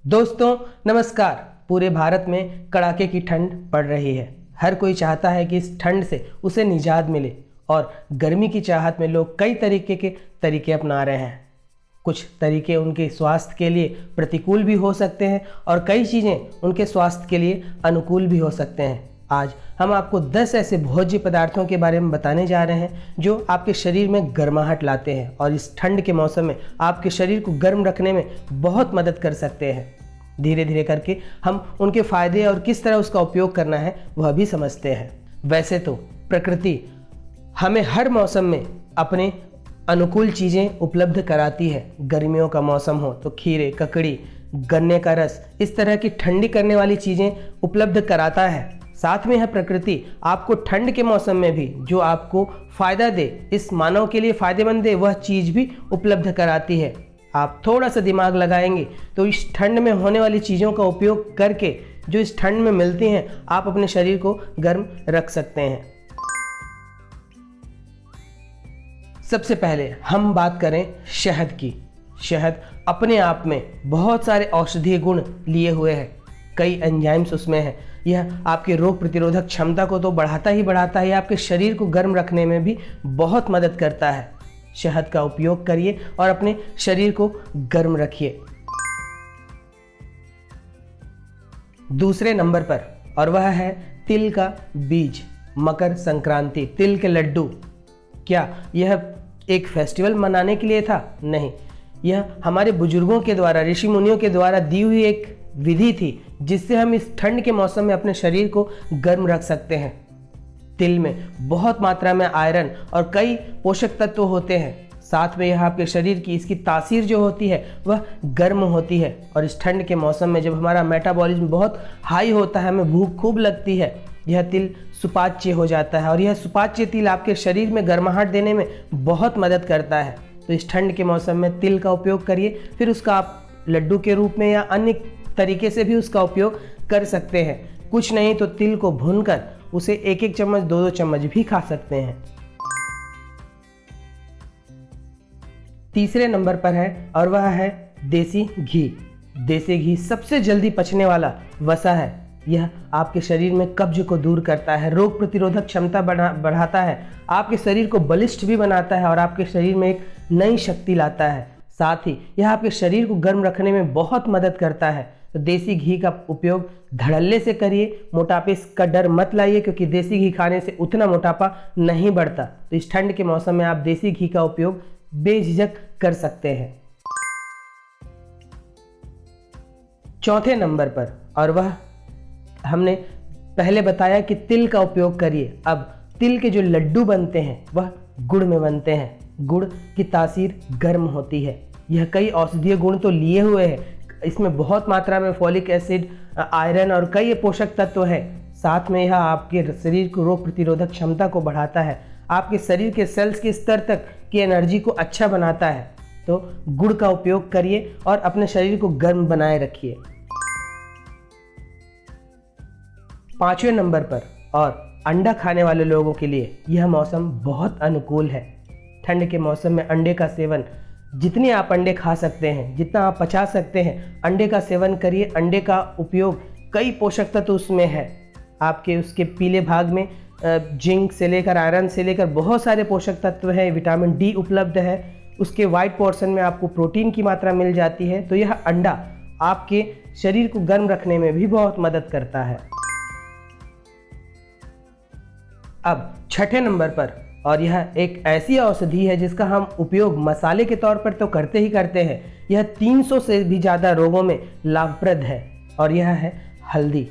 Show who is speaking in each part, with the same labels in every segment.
Speaker 1: दोस्तों नमस्कार। पूरे भारत में कड़ाके की ठंड पड़ रही है। हर कोई चाहता है कि इस ठंड से उसे निजात मिले और गर्मी की चाहत में लोग कई तरीके के तरीके अपना रहे हैं। कुछ तरीके उनके स्वास्थ्य के लिए प्रतिकूल भी हो सकते हैं और कई चीज़ें उनके स्वास्थ्य के लिए अनुकूल भी हो सकते हैं। आज हम आपको 10 ऐसे भोज्य पदार्थों के बारे में बताने जा रहे हैं जो आपके शरीर में गर्माहट लाते हैं और इस ठंड के मौसम में आपके शरीर को गर्म रखने में बहुत मदद कर सकते हैं। धीरे धीरे करके हम उनके फायदे और किस तरह उसका उपयोग करना है वह भी समझते हैं। वैसे तो प्रकृति हमें हर मौसम में अपने अनुकूल चीज़ें उपलब्ध कराती है। गर्मियों का मौसम हो तो खीरे, ककड़ी, गन्ने का रस, इस तरह की ठंडी करने वाली चीज़ें उपलब्ध कराता है। साथ में यह प्रकृति आपको ठंड के मौसम में भी जो आपको फ़ायदा दे, इस मानव के लिए फ़ायदेमंद दे, वह चीज़ भी उपलब्ध कराती है। आप थोड़ा सा दिमाग लगाएंगे तो इस ठंड में होने वाली चीज़ों का उपयोग करके जो इस ठंड में मिलती हैं, आप अपने शरीर को गर्म रख सकते हैं। सबसे पहले हम बात करें शहद की। शहद अपने आप में बहुत सारे औषधीय गुण लिए हुए हैं। कई एंजाइम्स उसमें हैं। यह आपके रोग प्रतिरोधक क्षमता को तो बढ़ाता ही बढ़ाता है, आपके शरीर को गर्म रखने में भी बहुत मदद करता है। शहद का उपयोग करिए और अपने शरीर को गर्म रखिए। दूसरे नंबर पर, और वह है तिल का बीज। मकर संक्रांति, तिल के लड्डू। क्या यह एक फेस्टिवल मनाने के लिए था? नहीं, यह हमारे बुजुर्गों के द्वारा, ऋषि मुनियों के द्वारा दी हुई एक विधि थी जिससे हम इस ठंड के मौसम में अपने शरीर को गर्म रख सकते हैं। तिल में बहुत मात्रा में आयरन और कई पोषक तत्व होते हैं। साथ में यह आपके शरीर की इसकी तासीर जो होती है वह गर्म होती है। और इस ठंड के मौसम में जब हमारा मेटाबॉलिज्म बहुत हाई होता है, हमें भूख खूब लगती है, यह तिल सुपाच्य हो जाता है और यह सुपाच्य तिल आपके शरीर में गर्माहट देने में बहुत मदद करता है। तो इस ठंड के मौसम में तिल का उपयोग करिए। फिर उसका आप लड्डू के रूप में या अन्य तरीके से भी उसका उपयोग कर सकते हैं। कुछ नहीं तो तिल को भूनकर उसे एक एक चम्मच, दो दो चम्मच भी खा सकते हैं। तीसरे नंबर पर है और वह है देसी घी। देसी घी सबसे जल्दी पचने वाला वसा है। यह आपके शरीर में कब्ज को दूर करता है, रोग प्रतिरोधक क्षमता बढ़ाता है, आपके शरीर को बलिष्ठ भी बनाता है और आपके शरीर में एक नई शक्ति लाता है। साथ ही यह आपके शरीर को गर्म रखने में बहुत मदद करता है। तो देसी घी का उपयोग धड़ल्ले से करिए। मोटापे का डर मत लाइए, क्योंकि देसी घी खाने से उतना मोटापा नहीं बढ़ता। तो इस ठंड के मौसम में आप देसी घी का उपयोग बेझिझक कर सकते हैं। चौथे नंबर पर, और वह हमने पहले बताया कि तिल का उपयोग करिए। अब तिल के जो लड्डू बनते हैं वह गुड़ में बनते हैं। गुड़ की तासीर गर्म होती है। यह कई औषधीय गुण तो लिए हुए है। इसमें बहुत मात्रा में फॉलिक एसिड, आयरन और कई पोषक तत्व है। साथ में यह आपके शरीर को रोग प्रतिरोधक क्षमता को बढ़ाता है, आपके शरीर के सेल्स के स्तर तक की एनर्जी को अच्छा बनाता है। तो गुड़ का उपयोग करिए और अपने शरीर को गर्म बनाए रखिए। पांचवें नंबर पर, और अंडा खाने वाले लोगों के लिए यह मौसम बहुत अनुकूल है। ठंड के मौसम में अंडे का सेवन, जितने आप अंडे खा सकते हैं, जितना आप पचा सकते हैं, अंडे का सेवन करिए। अंडे का उपयोग, कई पोषक तत्व उसमें है। आपके उसके पीले भाग में जिंक से लेकर आयरन से लेकर बहुत सारे पोषक तत्व हैं। विटामिन डी उपलब्ध है। उसके वाइट पोर्शन में आपको प्रोटीन की मात्रा मिल जाती है। तो यह अंडा आपके शरीर को गर्म रखने में भी बहुत मदद करता है। अब छठे नंबर पर, और यह एक ऐसी औषधि है जिसका हम उपयोग मसाले के तौर पर तो करते ही करते हैं। यह 300 से भी ज़्यादा रोगों में लाभप्रद है और यह है हल्दी।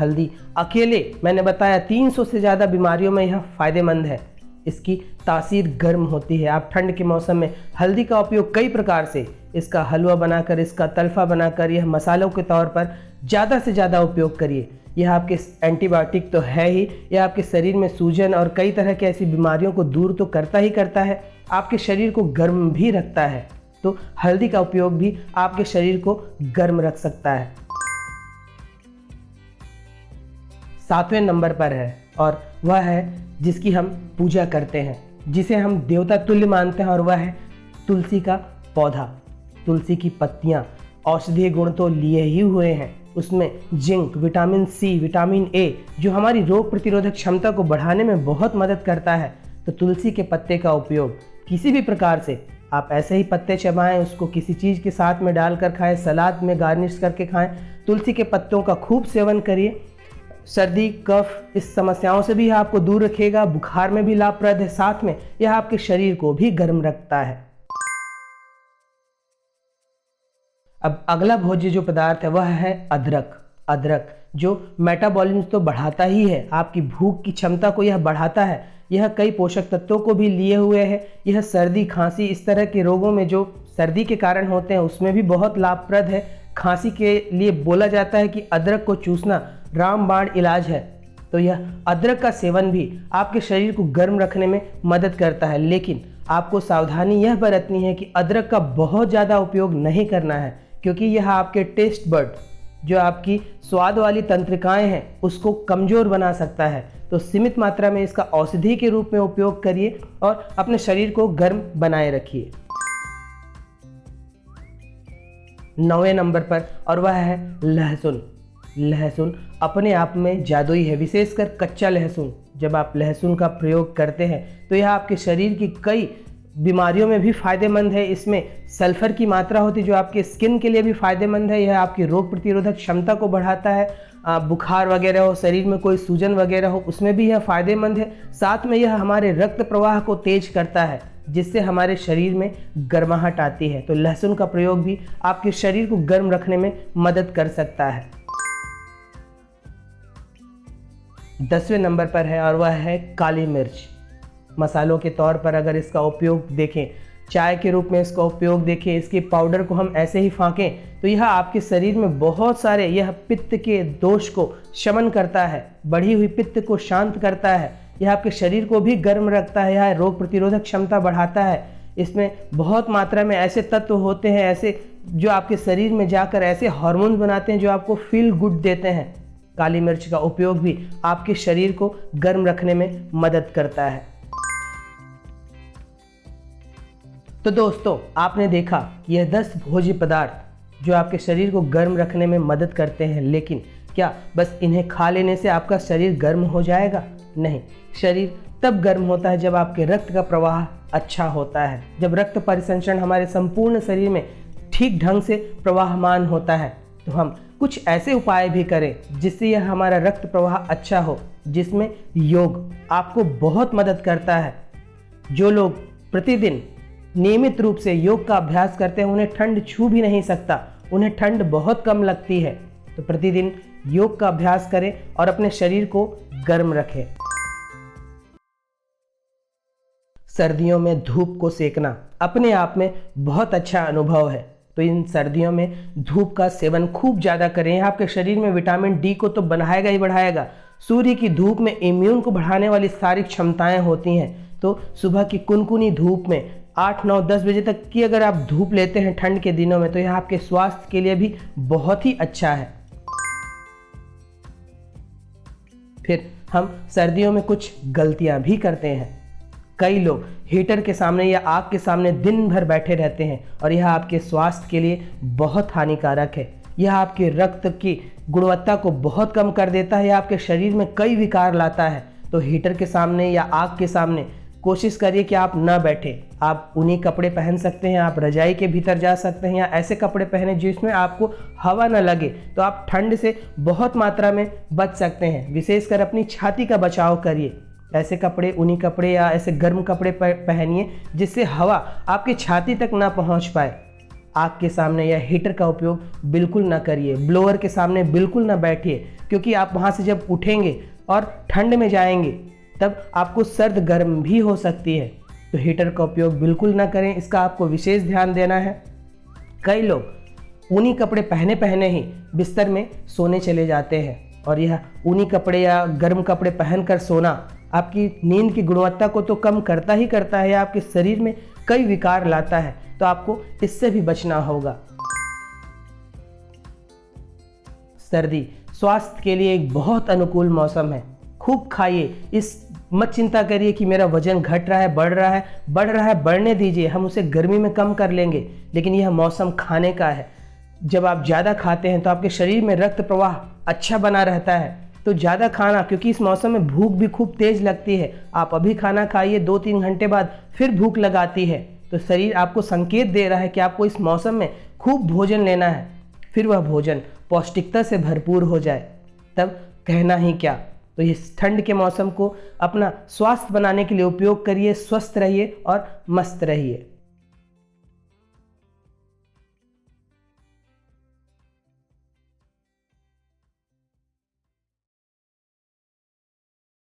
Speaker 1: हल्दी अकेले मैंने बताया 300 से ज़्यादा बीमारियों में यह फ़ायदेमंद है। इसकी तासीर गर्म होती है। आप ठंड के मौसम में हल्दी का उपयोग कई प्रकार से, इसका हलवा बनाकर, इसका तलफा बनाकर, यह मसालों के तौर पर ज़्यादा से ज़्यादा उपयोग करिए। यह आपके एंटीबायोटिक तो है ही, यह आपके शरीर में सूजन और कई तरह की ऐसी बीमारियों को दूर तो करता ही करता है, आपके शरीर को गर्म भी रखता है। तो हल्दी का उपयोग भी आपके शरीर को गर्म रख सकता है। 7वें नंबर पर है, और वह है जिसकी हम पूजा करते हैं, जिसे हम देवता तुल्य मानते हैं, और वह है तुलसी का पौधा। तुलसी की पत्तियाँ औषधीय गुण तो लिए ही हुए हैं, उसमें zinc, vitamin C, vitamin A जो हमारी रोग प्रतिरोधक क्षमता को बढ़ाने में बहुत मदद करता है। तो तुलसी के पत्ते का उपयोग किसी भी प्रकार से, आप ऐसे ही पत्ते चबाएं, उसको किसी चीज़ के साथ में डालकर खाएं, सलाद में गार्निश करके खाएं। तुलसी के पत्तों का खूब सेवन करिए। सर्दी, कफ इस समस्याओं से भी यह आपको दूर रखेगा, बुखार में भी लाभप्रद है, साथ में यह आपके शरीर को भी गर्म रखता है। अब अगला भोज्य जो पदार्थ है वह है अदरक। अदरक जो मेटाबॉलिज्म तो बढ़ाता ही है, आपकी भूख की क्षमता को यह बढ़ाता है, यह कई पोषक तत्वों को भी लिए हुए है। यह सर्दी, खांसी इस तरह के रोगों में जो सर्दी के कारण होते हैं उसमें भी बहुत लाभप्रद है। खांसी के लिए बोला जाता है कि अदरक को चूसना रामबाण इलाज है। तो यह अदरक का सेवन भी आपके शरीर को गर्म रखने में मदद करता है, लेकिन आपको सावधानी यह बरतनी है कि अदरक का बहुत ज़्यादा उपयोग नहीं करना है, क्योंकि यह आपके टेस्ट बड, जो आपकी स्वाद वाली तंत्रिकाएं हैं, उसको कमज़ोर बना सकता है। तो सीमित मात्रा में इसका औषधि के रूप में उपयोग करिए और अपने शरीर को गर्म बनाए रखिए। 9वें नंबर पर, और वह है लहसुन। लहसुन अपने आप में जादुई है, विशेषकर कच्चा लहसुन। जब आप लहसुन का प्रयोग करते हैं तो यह आपके शरीर की कई बीमारियों में भी फायदेमंद है। इसमें सल्फर की मात्रा होती है जो आपके स्किन के लिए भी फायदेमंद है। यह आपकी रोग प्रतिरोधक क्षमता को बढ़ाता है। बुखार वगैरह हो, शरीर में कोई सूजन वगैरह हो, उसमें भी यह फायदेमंद है। साथ में यह हमारे रक्त प्रवाह को तेज करता है, जिससे हमारे शरीर में गर्माहट आती है। तो लहसुन का प्रयोग भी आपके शरीर को गर्म रखने में मदद कर सकता है। 10वें नंबर पर है, और वह है काली मिर्च। मसालों के तौर पर अगर इसका उपयोग देखें, चाय के रूप में इसका उपयोग देखें, इसके पाउडर को हम ऐसे ही फाँकें तो यह आपके शरीर में बहुत सारे, यह पित्त के दोष को शमन करता है, बढ़ी हुई पित्त को शांत करता है, यह आपके शरीर को भी गर्म रखता है, यह रोग प्रतिरोधक क्षमता बढ़ाता है। इसमें बहुत मात्रा में ऐसे तत्व होते हैं, ऐसे जो आपके शरीर में जाकर ऐसे हार्मोन बनाते हैं जो आपको फील गुड देते हैं। काली मिर्च का उपयोग भी आपके शरीर को गर्म रखने में मदद करता है। तो दोस्तों, आपने देखा कि यह 10 भोज्य पदार्थ जो आपके शरीर को गर्म रखने में मदद करते हैं, लेकिन क्या बस इन्हें खा लेने से आपका शरीर गर्म हो जाएगा? नहीं, शरीर तब गर्म होता है जब आपके रक्त का प्रवाह अच्छा होता है, जब रक्त परिसंचरण हमारे संपूर्ण शरीर में ठीक ढंग से प्रवाहमान होता है। तो हम कुछ ऐसे उपाय भी करें जिससे यह हमारा रक्त प्रवाह अच्छा हो, जिसमें योग आपको बहुत मदद करता है। जो लोग प्रतिदिन नियमित रूप से योग का अभ्यास करते हैं उन्हें ठंड छू भी नहीं सकता, उन्हें ठंड बहुत कम लगती है। तो प्रतिदिन योग का अभ्यास करें और अपने शरीर को गर्म रखें। सर्दियों में धूप को सेकना अपने आप में बहुत अच्छा अनुभव है, तो इन सर्दियों में धूप का सेवन खूब ज़्यादा करें। यह आपके शरीर में विटामिन डी को तो बढ़ाएगा ही बढ़ाएगा। सूर्य की धूप में इम्यून को बढ़ाने वाली सारी क्षमताएं होती हैं। तो सुबह की कुनकुनी धूप में 8, 9, 10 बजे तक की अगर आप धूप लेते हैं ठंड के दिनों में, तो यह आपके स्वास्थ्य के लिए भी बहुत ही अच्छा है। फिर हम सर्दियों में कुछ गलतियां भी करते हैं। कई लोग हीटर के सामने या आग के सामने दिन भर बैठे रहते हैं और यह आपके स्वास्थ्य के लिए बहुत हानिकारक है। यह आपके रक्त की गुणवत्ता को बहुत कम कर देता है, यह आपके शरीर में कई विकार लाता है। तो हीटर के सामने या आग के सामने कोशिश करिए कि आप ना बैठे। आप ऊनी कपड़े पहन सकते हैं, आप रजाई के भीतर जा सकते हैं, या ऐसे कपड़े पहने जिसमें आपको हवा न लगे, तो आप ठंड से बहुत मात्रा में बच सकते हैं। विशेषकर अपनी छाती का बचाव करिए। ऐसे कपड़े, ऊनी कपड़े या ऐसे गर्म कपड़े पहनिए जिससे हवा आपकी छाती तक ना पहुंच पाए। आग के सामने या हीटर का उपयोग बिल्कुल ना करिए। ब्लोअर के सामने बिल्कुल ना बैठिए, क्योंकि आप वहां से जब उठेंगे और ठंड में जाएंगे तब आपको सर्द गर्म भी हो सकती है। तो हीटर का उपयोग बिल्कुल ना करें, इसका आपको विशेष ध्यान देना है। कई लोग ऊनी कपड़े पहने पहने ही बिस्तर में सोने चले जाते हैं, और यह ऊनी कपड़े या गर्म कपड़े पहनकर सोना आपकी नींद की गुणवत्ता को तो कम करता ही करता है, आपके शरीर में कई विकार लाता है। तो आपको इससे भी बचना होगा। सर्दी स्वास्थ्य के लिए एक बहुत अनुकूल मौसम है। खूब खाइए। इस मत चिंता करिए कि मेरा वजन घट रहा है, बढ़ रहा है, बढ़ रहा है, बढ़ने दीजिए, हम उसे गर्मी में कम कर लेंगे। लेकिन यह मौसम खाने का है। जब आप ज़्यादा खाते हैं तो आपके शरीर में रक्त प्रवाह अच्छा बना रहता है। तो ज़्यादा खाना, क्योंकि इस मौसम में भूख भी खूब तेज़ लगती है। आप अभी खाना खाइए, 2-3 घंटे बाद फिर भूख लगाती है। तो शरीर आपको संकेत दे रहा है कि आपको इस मौसम में खूब भोजन लेना है। फिर वह भोजन पौष्टिकता से भरपूर हो जाए, तब कहना ही क्या। तो इस ठंड के मौसम को अपना स्वास्थ्य बनाने के लिए उपयोग करिए। स्वस्थ रहिए और मस्त रहिए।